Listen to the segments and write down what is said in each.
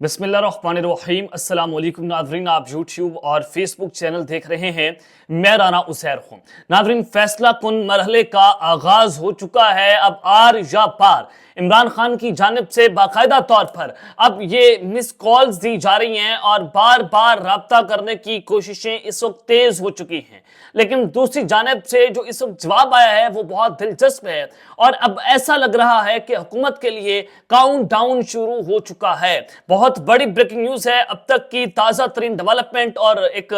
बिस्मिल्लाहिर्रहमानिर्रहीम। अस्सलाम वालेकुम नाज़रीन, आप यूट्यूब और फेसबुक चैनल देख रहे हैं। मैं राना उसैर हूँ। नाज़रीन, फैसला कुन मरहले का आगाज हो चुका है। अब आर या पार इमरान खान की जानिब से बाकायदा तौर पर अब ये मिस कॉल्स दी जा रही हैं और बार बार राब्ता करने की कोशिशें इस वक्त तेज हो चुकी हैं। लेकिन दूसरी जानिब से जो इस वक्त जवाब आया है वो बहुत दिलचस्प है और अब ऐसा लग रहा है कि हुकूमत के लिए काउंट डाउन शुरू हो चुका है। बहुत बड़ी ब्रेकिंग न्यूज है, अब तक की ताजा तरीन डेवलपमेंट और एक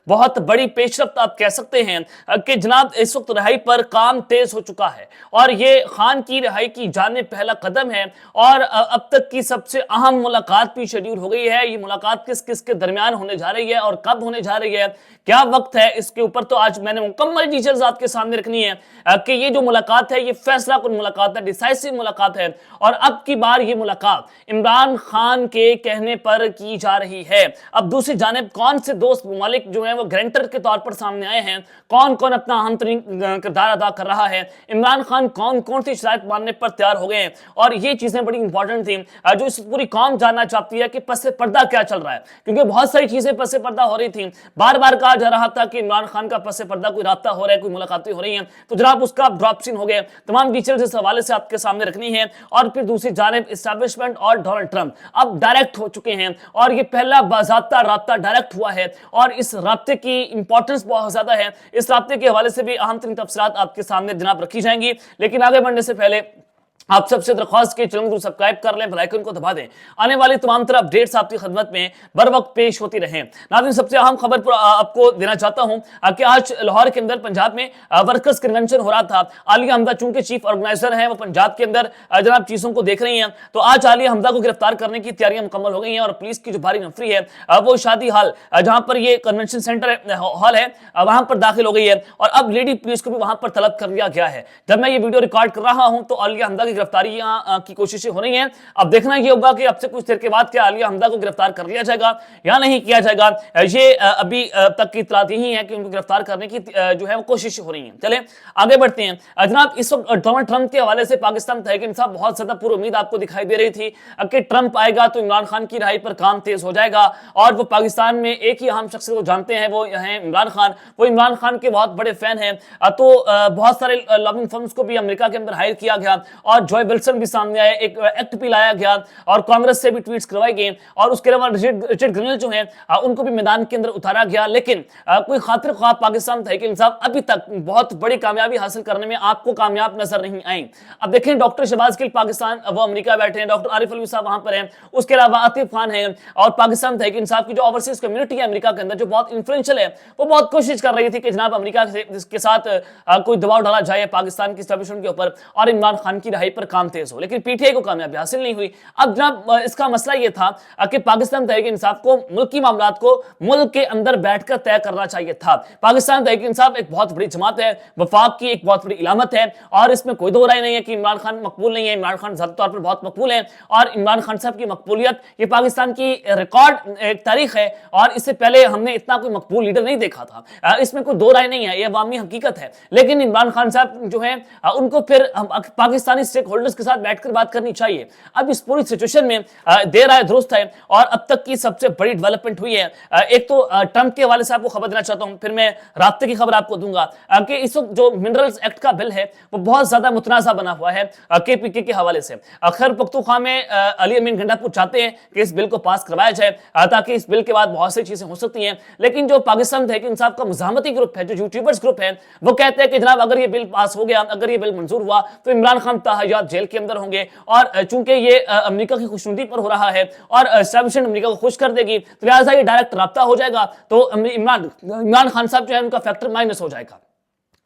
बहुत बड़ी पेशरफ्त आप कह सकते हैं कि जनाब इस वक्त रिहाई पर काम तेज हो चुका है और ये खान की रिहाई की जानिब पहला कदम है। और अब तक की सबसे अहम मुलाकात भी शेड्यूल हो गई है। ये मुलाकात किस किस के दरमियान होने जा रही है और कब होने जा रही है, क्या वक्त है, इसके ऊपर तो आज मैंने मुकम्मल डिटेल्स आपके सामने रखनी है कि ये जो मुलाकात है ये फैसला कुन मुलाकात है, डिसाइसिव मुलाकात है और अब की बार ये मुलाकात इमरान खान के कहने पर की जा रही है। अब दूसरी जानिब कौन से दोस्त ममालिक जो हैं वो गारंटर के तौर पर सामने आए हैं, कौन कौन अपना अहम तरीन किरदार अदा कर रहा है, इमरान खान कौन कौन सी शराइत मानने पर तैयार हो गए हैं और ये चीजें बड़ी इंपॉर्टेंट थी जो इस पूरी कौम जानना चाहती है कि पसे पर्दा क्या चल रहा है, क्योंकि बहुत सारी चीजें पसे पर्दा हो रही थी। बार बार कहा जा रहा था कि इमरान खान का पसे पर्दा कोई राब्ता हो रहा है, कोई मुलाकातें हो रही हैं, तो जनाब उसका ड्रॉप सीन हो गया। तमाम डिटेल्स इस हवाले से आपके सामने रखनी है। और फिर दूसरी जानिब एस्टैब्लिशमेंट और डोनाल्ड ट्रंप अब डायरेक्ट हो चुके हैं और ये पहला बाज़ाब्ता राब्ता डायरेक्ट हुआ है और इस राब्ते की इंपॉर्टेंस बहुत ज्यादा है। इस राब्ते के हवाले से भी अहम तरीन तफसीलात आपके सामने जनाब रखी जाएंगी। लेकिन आगे बढ़ने से पहले आप सबसे दरख्वास्त के चैनल को सब्सक्राइब कर लें, बेल आइकन को दबा दें। आने वाली तमाम तरह अपडेट्स आपकी खिदमत में बर वक्त पेश होती रहें। नाज़रीन, सबसे अहम खबर पर आपको देना चाहता हूं कि आज लाहौर के अंदर पंजाब में वर्कर्स कन्वेंशन हो रहा था। आलिया हमदा चूंकि चीफ ऑर्गेनाइजर हैं, वो पंजाब के अंदर जनाब चीजों को देख रही हैं, तो आज आलिया हमदा को गिरफ्तार करने की तैयारियां मुकम्मल हो गई हैं और पुलिस की जो भारी नफरी है वो शादी हाल जहां पर ये कन्वेंशन सेंटर हॉल है वहां पर दाखिल हो गई है और अब लेडी पुलिस को भी वहां पर तलब कर लिया गया है। जब मैं ये वीडियो रिकॉर्ड कर रहा हूं तो आलिया हमदा की गिरफ्तारी की कोशिशें हो रही हैं। अब देखना ये होगा कि अब से कुछ देर के बाद क्या आलिया हमदा को गिरफ्तार कर लिया जाएगा या नहीं किया जाएगा। ये अभी तक की इत्तलात यही है कि उनको गिरफ्तार करने की जो है वो कोशिश हो रही है। चले आगे बढ़ते हैं। जनाब, इस वक्त डोनाल्ड ट्रंप के हवाले से पाकिस्तान तहरीक इंसाफ बहुत ज्यादा पूरी उम्मीद आपको दिखाई दे रही थी कि ट्रंप आएगा तो इमरान खान की रिहाई पर काम तेज हो जाएगा और वो पाकिस्तान में एक ही अहम शख्स को जानते हैं, वो हैं इमरान खान। वो इमरान खान के बहुत बड़े फैन हैं, तो बहुत सारे लॉबिंग फर्म्स को भी अमेरिका के अंदर हायर किया गया और जॉय विल्सन भी सामने आए, एक एक्ट भी लाया गया और कांग्रेस से भी ट्वीट्स करवाए गए और उसके अलावा रिचर्ड ग्रीनिल जो हैं उनको भी मैदान के अंदर उतारा गया। लेकिन कोई खातिर ख्वाह पाकिस्तान तहरीक इंसाफ अभी तक बहुत बड़ी कामयाबी हासिल करने में आपको कामयाब नजर नहीं आई। अब देखें, डॉक्टर शहबाज गिल पाकिस्तान वो अमेरिका बैठे हैं, डॉक्टर आरिफ अलवी साहब वहां पर हैं, उसके अलावा आतिफ खान है और पाकिस्तान तहरीक इंसाफ की जो ओवरसीज कम्युनिटी है अमेरिका के अंदर जो बहुत इन्फ्लुएंशियल है, वो बहुत कोशिश कर रही थी कि जनाब अमेरिका के साथ कोई दबाव डाला जाए पाकिस्तान की एस्टैब्लिशमेंट के ऊपर और इमरान खान की रिहाई पर काम तेज हो। लेकिन पीटीआई को कामयाबी हासिल नहीं हुई। अब जनाब इसका मसला यह था कि पाकिस्तान तहरीक इंसाफ को मुल्की मामलात को मुल्क के अंदर बैठकर तय करना चाहिए था। पाकिस्तान तहरीक इंसाफ एक बहुत बड़ी जमात है, वफाक की एक बहुत बड़ी इलामत है और इसमें कोई दो राय नहीं है कि इमरान खान मकबूल नहीं है। इमरान खान ज़ाती तौर पर बहुत मकबूल है और इमरान खान साहब की मकबूलियत ये पाकिस्तान की रिकॉर्ड एक तारीख है और इससे पहले हमने इतना कोई मकबूल लीडर नहीं देखा था। इसमें कोई दो राय नहीं है, ये अवामी हकीकत है। लेकिन इमरान खान साहब जो है उनको फिर पाकिस्तानी स्टेक होल्डर्स के साथ बैठकर बात करनी चाहिए। अब इस पूरी सिचुएशन में देर आए दुरुस्त है और अब तक की सबसे बड़ी डेवलपमेंट हुई है। एक तो ट्रंप के हवाले से आपको खबर देना चाहता हूं, फिर मैं राब्ते की खबर आपको दूंगा कि इस वक्त जो मिनरल्स एक्ट का बिल है वो बहुत ज्यादा मुतनाज़ा बना हुआ है केपीके के हवाले से। खैर पख्तूनख्वा में अली अमीन गंडापुर चाहते हैं कि इस बिल को पास करवाया जाए ताकि इस बिल के बाद बहुत सी चीजें हो सकती हैं। लेकिन जो पाकिस्तान तहरीक इंसाफ का मुज़ाहमती ग्रुप है, जो यूट्यूबर्स ग्रुप है, वो कहते हैं कि जनाब अगर ये बिल पास हो गया, अगर ये बिल मंजूर हुआ तो इमरान खान ताहयात जेल के अंदर होंगे और चूंकि ये अमेरिका की खुशनुदी पर हो रहा है और एस्टैब्लिशमेंट अमेरिका को खुश कर देगी, तो लिहाजा ये डायरेक्ट राब्ता हो जाएगा, तो इमरान खान साहब जो है उनका फैक्टर माइनस हो जाएगा।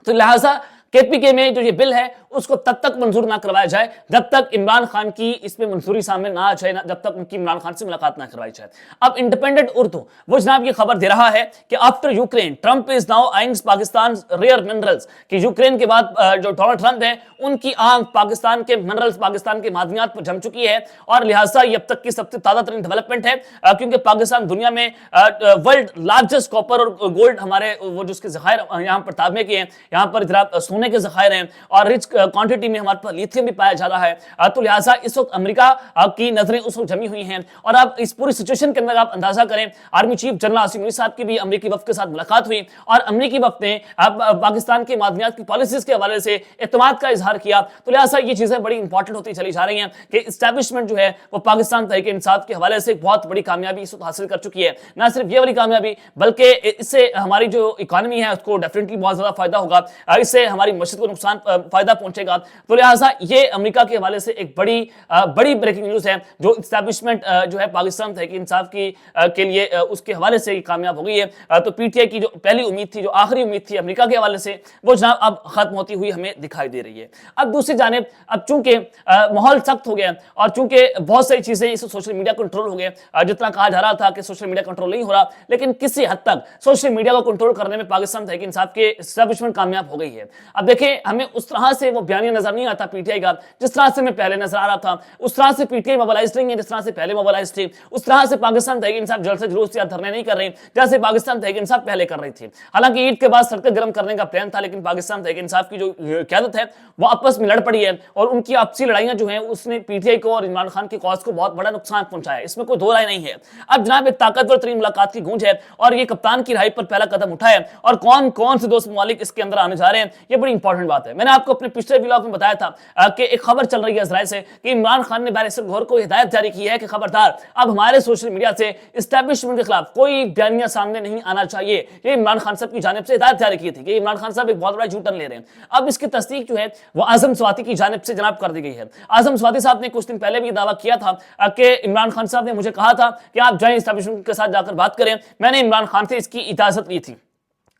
तो लिहाजा केपीके में जो ये बिल है उसको तब तक मंजूर ना करवाया जाए जब तक इमरान खान की इसमें मंजूरी सामने ना आ जाए, जब तक उनकी इमरान खान से मुलाकात ना करवाई जाए। अब इंडिपेंडेंट उर्दू वो जनाब ये खबर दे रहा है कि after Ukraine Trump is now eyeing Pakistan rare minerals, कि यूक्रेन के बाद जो डोनाल्ड ट्रंप है उनकी आंख पाकिस्तान के मिनरल्स, पाकिस्तान के मादनियात पर जम चुकी है और लिहाजा ये अब तक की सबसे ताजा तरीन डेवलपमेंट है क्योंकि पाकिस्तान दुनिया में वर्ल्ड लार्जेस्ट कॉपर और गोल्ड हमारे वो जो उसके जखायर यहाँ पर ताबे के हैं, यहाँ पर जरा सोना सोने के ज़खायर हैं और रिच क्वांटिटी में हमारे पास लिथियम भी पाया जा रहा है। तो लिहाजा इस वक्त अमेरिका की नजरें उस वक्त जमी हुई हैं। और अब इस पूरी सिचुएशन के अंदर आप अंदाजा करें, army chief general Asim Munir साहब की भी अमेरिकी वफ्द के साथ मुलाकात हुई और अमेरिकी वफ्द ने अब पाकिस्तान के मादनियात की पॉलिसीज के हवाले से एतमाद का इजहार किया। तो लिहाजा ये चीजें बड़ी इंपॉर्टेंट होती चली जा रही हैं कि इस्टेब्लिशमेंट जो है वो पाकिस्तान तहरीक इंसाफ के हवाले से एक बहुत बड़ी कामयाबी इस वक्त हासिल कर चुकी है। ना सिर्फ ये वाली कामयाबी बल्कि इससे हमारी जो इकोनॉमी है उसको डेफिनेटली बहुत ज्यादा फायदा होगा, इससे हमारी मस्जिद को नुकसान फायदा पहुंचेगा। तो लिहाजा ये अमेरिका के हवाले से एक बड़ी ब्रेकिंग न्यूज है जो इस्टेब्लिशमेंट जो है पाकिस्तान तहरीक इंसाफ की के लिए उसके हवाले से कामयाब हो गई है। तो पीटीआई की जो पहली उम्मीद थी, जो आखिरी उम्मीद थी अमेरिका के हवाले से, वो जनाब अब खत्म होती हुई हमें दिखाई दे रही है। अब दूसरी जानिब अब चूंकि माहौल सख्त हो गया और चूंकि बहुत सारी चीजें इस सोशल मीडिया कंट्रोल हो गए, जितना कहा जा रहा था कि सोशल मीडिया कंट्रोल नहीं हो रहा, लेकिन किसी हद तक सोशल मीडिया को कंट्रोल करने में पाकिस्तान तहरीक इंसाफ के एस्टेब्लिशमेंट कामयाब हो गई है। अब देखें, हमें उस तरह से वो बयानिया नजर नहीं आता पीटीआई का जिस तरह से मैं पहले नजर आ रहा था। उस तरह से पीटीआई मोबाइलाइज नहीं है जिस तरह से पहले मोबाइलाइज थी। उस तरह से पाकिस्तान तहरीक इंसाफ जलसे जुलूस या धरने नहीं कर रही जैसे पाकिस्तान तहरीक इंसाफ पहले कर रही थी। हालांकि ईद के बाद सड़कें गर्म करने का प्लान था, लेकिन पाकिस्तान तहरीक इंसाफ की जो क़यादत है वो आपस में लड़ पड़ी है और उनकी आपसी लड़ाइयां जो हैं उसने पीटीआई को और इमरान खान की कॉज को बहुत बड़ा नुकसान पहुंचाया है, इसमें कोई दो राय नहीं है। अब जनाब एक ताकतवर तरीन मुलाकात की गूंज है और ये कप्तान की रिहाई पर पहला कदम उठा है और कौन कौन से दोस्त ममालिक इसके अंदर आने जा रहे हैं, ये बड़ी इंपॉर्टेंट बात है। मैंने आपको अपने पिछले व्लॉग में बताया था कि एक खबर चल रही है इजराइल से कि इमरान खान ने बैरिस्टर गौहर को हिदायत जारी की है कि खबरदार अब हमारे सोशल मीडिया से एस्टेब्लिशमेंट के खिलाफ कोई बयानिया सामने नहीं आना चाहिए। ये इमरान खान साहब की जानिब से हिदायत जारी की थी कि इमरान खान साहब एक बहुत बड़ा यू टर्न ले रहे हैं। अब इसकी तस्दीक जो है वो आजम स्वाति की जानिब से जनाब कर दी गई है। आजम स्वाति साहब ने कुछ दिन पहले भी दावा किया था कि इमरान खान साहब ने मुझे कहा था कि आप जाएं एस्टेब्लिशमेंट के साथ जाकर बात करें। मैंने इमरान खान से इसकी इजाजत ली थी।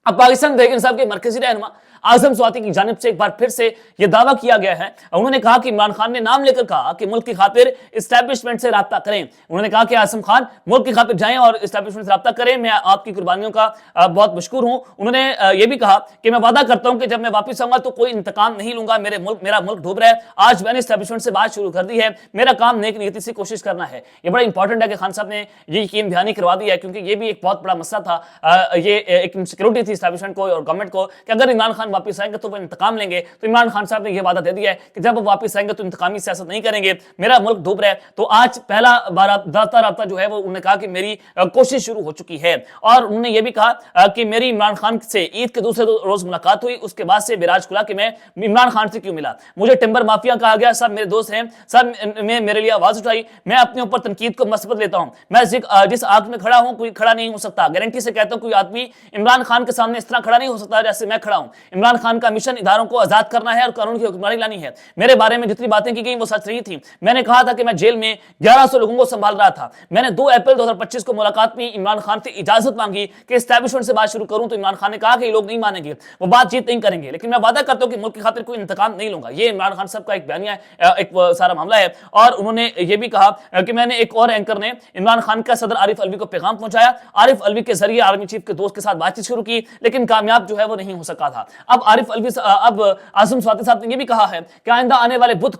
अब पाकिस्तान तहरीक इंसाफ के मरकजी रहनुमा आजम स्वाति की जानिब से एक बार फिर से यह दावा किया गया है। उन्होंने कहा कि इमरान खान ने नाम लेकर कहा कि मुल्क की खातिर एस्टेब्लिशमेंट से राब्ता करें। उन्होंने कहा कि आजम खान मुल्क की खातिर जाएं और एस्टेब्लिशमेंट से राब्ता करें, मैं आपकी कुर्बानियों का बहुत मशकूर हूं। उन्होंने यह भी कहा कि मैं वादा करता हूं कि जब मैं वापस आऊंगा तो कोई इंतकाम नहीं लूंगा, मेरा मुल्क डूब रहा है। आज मैंने एस्टेब्लिशमेंट से बात शुरू कर दी है, मेरा काम नेक नीयति से कोशिश करना है। यह बड़ा इंपॉर्टेंट है कि खान साहब ने ये यकीन दहानी करवा दी है, क्योंकि ये भी एक बहुत बड़ा मसला था। ये एक इनसिक्योरिटी थी एस्टेब्लिशमेंट को और गवर्नमेंट को कि अगर इमरान खान वापस आएंगे तो वो इंतकाम लेंगे। तो इमरान खान साहब ने यह वादा दे दिया है कि जब वो वापस आएंगे तो इंतकामी सियासत नहीं करेंगे, मेरा मुल्क डूब रहा है। तो आज पहला राब्ता जो है वो उन्होंने कहा कि मेरी कोशिश शुरू हो चुकी है। और उन्होंने ये भी कहा कि मेरी इमरान खान से ईद के दूसरे रोज मुलाकात हुई, उसके बाद से बिराज खुला कि मैं इमरान खान से क्यों मिला। मुझे टिम्बर माफिया कहा गया, सब मेरे दोस्त हैं, सब ने मेरे लिए आवाज उठाई। मैं अपने ऊपर तनकीद को मस्बत लेता हूं। मैं जिस आग में खड़ा हूं कोई खड़ा नहीं हो सकता। गारंटी से कहता हूं कोई आदमी इमरान खान के सामने इस तरह खड़ा नहीं हो सकता जैसे मैं खड़ा हूं। इमरान खान का मिशन इदारों को आजाद करना है और कानून की हुक्मरानी लानी है। मेरे बारे में जितनी बातें की गई वो सच नहीं थी। मैंने कहा था कि मैं जेल में 1100 लोगों को संभाल रहा था। मैंने 2 अप्रैल 2025 को मुलाकात में इमरान खान से इजाजत मांगी कि एस्टेब्लिशमेंट से बात शुरू करूं, तो इमरान खान ने कहा कि ये लोग नहीं मानेंगे, वो बातचीत नहीं करेंगे, लेकिन मैं वादा करता हूं कि मुल्क की खातिर कोई इंतकाम नहीं लूंगा। ये इमरान खान साहब का एक बयानिया एक सारा मामला है। और उन्होंने ये भी कहा कि मैंने एक और एंकर ने इमरान खान का सदर आरिफ अलवी को पैगाम पहुंचाया। आरिफ अलवी के जरिए आर्मी चीफ के दोस्त के साथ बातचीत शुरू की, लेकिन कामयाब जो है वो नहीं हो सका था। अब अब आजम स्वाति साहब ने यह भी कहा है कि आइंदा आने वाले बुध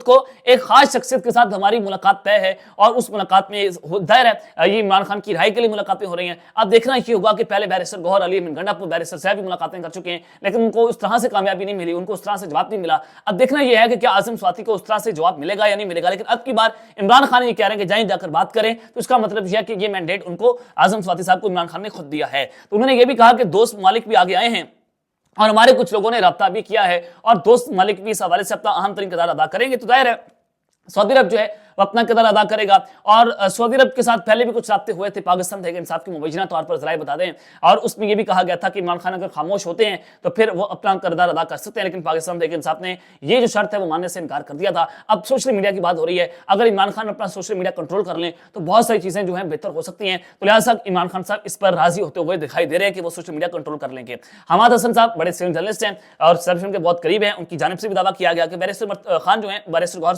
को एक खास शख्सियत के साथ हमारी मुलाकात तय है और उस मुलाकात में दायर है ये इमरान खान की रिहाई के लिए मुलाकातें हो रही हैं। अब देखना ये होगा कि पहले बैरिस्टर गौहर अली गंडापुर बैरिस्टर साहब भी मुलाकातें कर चुके हैं, लेकिन उनको उस तरह से कामयाबी नहीं मिली, उनको उस तरह से जवाब नहीं मिला। अब देखना यह है कि क्या आजम स्वाति को उस तरह से जवाब मिलेगा या नहीं मिलेगा। लेकिन अब की बार इमरान खान ये कह रहे हैं कि जाएं जाकर बात करें, तो इसका मतलब यह है कि ये मैंडेट उनको आजम स्वाति साहब को इमरान खान ने खुद दिया है। तो उन्होंने ये भी कहा कि दोस्त ममालिक भी आगे आए हैं और हमारे कुछ लोगों ने रब्ता भी किया है और दोस्त मलिक भी इस हवाले से अपना अहम तरीन किरदार अदा करेंगे। तो जाहिर है सऊदी अरब जो है वो अपना किरदार अदा करेगा। और सऊदी अरब के साथ पहले भी कुछ राब्ते हुए थे पाकिस्तान तहरीक इंसाफ की मुबैना तौर पर जराए बता दें, और उसमें यह भी कहा गया था कि इमरान खान अगर खामोश होते हैं तो फिर वो अपना किरदार अदा कर सकते हैं, लेकिन पाकिस्तान तहरीक इंसाफ ने ये जो शर्त है वो मानने से इनकार कर दिया था। अब सोशल मीडिया की बात हो रही है, अगर इमरान खान अपना सोशल मीडिया कंट्रोल कर लें तो बहुत सारी चीजें जो है बेहतर हो सकती हैं। तो लिहाजा इमरान खान साहब इस पर राजी होते हुए दिखाई दे रहे हैं कि वो सोशल मीडिया कंट्रोल कर लेंगे। हमाद हसन साहब बड़े सीनियर जर्नलिस्ट हैं और एस्टेब्लिशमेंट के बहुत करीब हैं, उनकी जानिब से भी दावा किया गया कि बैरिस्टर खान जो है बैरिस्टर गौहर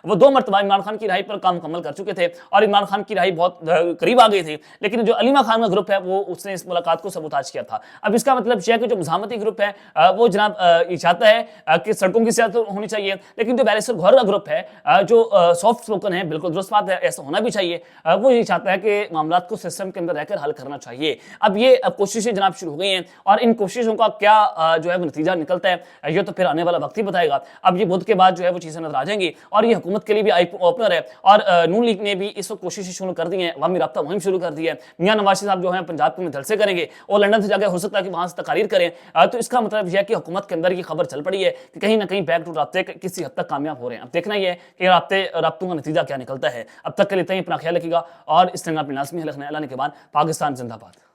وہ 2 مرتبہ عمران خان کی رہائی پر کام مکمل کر چکے تھے اور عمران خان کی رہائی بہت قریب آ گئی تھی، لیکن جو علیمہ خان کا گروپ ہے وہ اس نے اس ملاقات کو سبوتاج کیا تھا۔ اب اس کا مطلب یہ ہے کہ جو مزاحمتی گروپ ہے وہ جناب یہ چاہتا ہے کہ سڑکوں کی سیاست ہونی چاہیے، لیکن جو بیرسٹر گوہر کا گروپ ہے جو سافٹ سپوکن ہے، بالکل درست بات ہے، ایسا ہونا بھی چاہیے، وہ یہ چاہتا ہے کہ معاملات کو سسٹم کے اندر رہ کر حل کرنا چاہیے۔ اب یہ کوششیں جناب شروع ہو گئی ہیں اور ان کوششوں کا کیا جو ہے وہ نتیجہ نکلتا ہے یہ تو پھر آنے والا وقت ہی بتائے گا۔ اب یہ بدھ کے بعد جو ہے وہ چیزیں نظر آ جائیں گی اور یہ حکومت کے لیے بھی آئی اوپنر ہے، اور نون لیگ نے بھی اس وقت کوششیں شروع کر دی ہیں، عوامی رابطہ مہم شروع کر دی ہے۔ میاں نواز صاحب جو ہیں پنجاب میں جلسے کریں گے اور لندن سے جا کے ہو سکتا ہے کہ وہاں سے تقاریر کریں، تو اس کا مطلب یہ ہے کہ حکومت کے اندر یہ خبر چل پڑی ہے کہ کہیں نہ کہیں بیک ٹو رابطے کسی حد تک کامیاب ہو رہے ہیں۔ اب دیکھنا یہ ہے کہ رابطوں کا نتیجہ کیا نکلتا ہے۔ اب تک کے لیے اپنا خیال رکھیے گا اور اس طرح اپنے لازمی حل رکھنا ہے۔ اللہ نے کے بعد پاکستان زندہ باد۔